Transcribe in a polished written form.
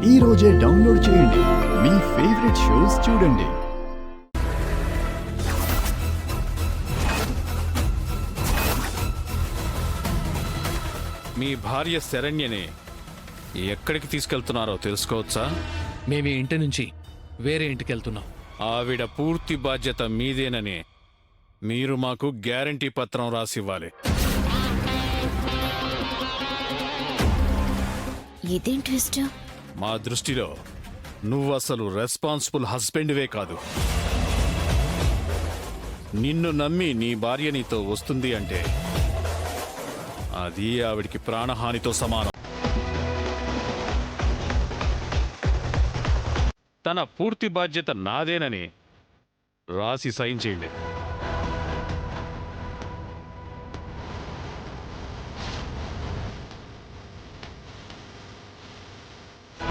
ఈ రోజే డౌన్లోడ్ చేయండి. మీ ఫేవరెట్ షోస్ చూడండి. మీ భార్య శరణ్యని ఎక్కడికి తీసుకెళ్తున్నారో తెలుసుకోవచ్చా? మేము ఈ ఇంటి నుంచి వేరే ఇంటికి వెళ్తున్నాం. ఆవిడ పూర్తి బాధ్యత మీదేనని మీరు మాకు గ్యారంటీ పత్రం రాసివ్వాలి. ఇదేం ట్విస్ట్? మా దృష్టిలో నువ్వసలు రెస్పాన్సిబుల్ హస్బెండ్వే కాదు. నిన్ను నమ్మి నీ భార్య నీతో వస్తుంది అంటే అది ఆవిడికి ప్రాణహానితో సమానం. తన పూర్తి బాధ్యత నాదేనని రాసి సైన్ చేయండి.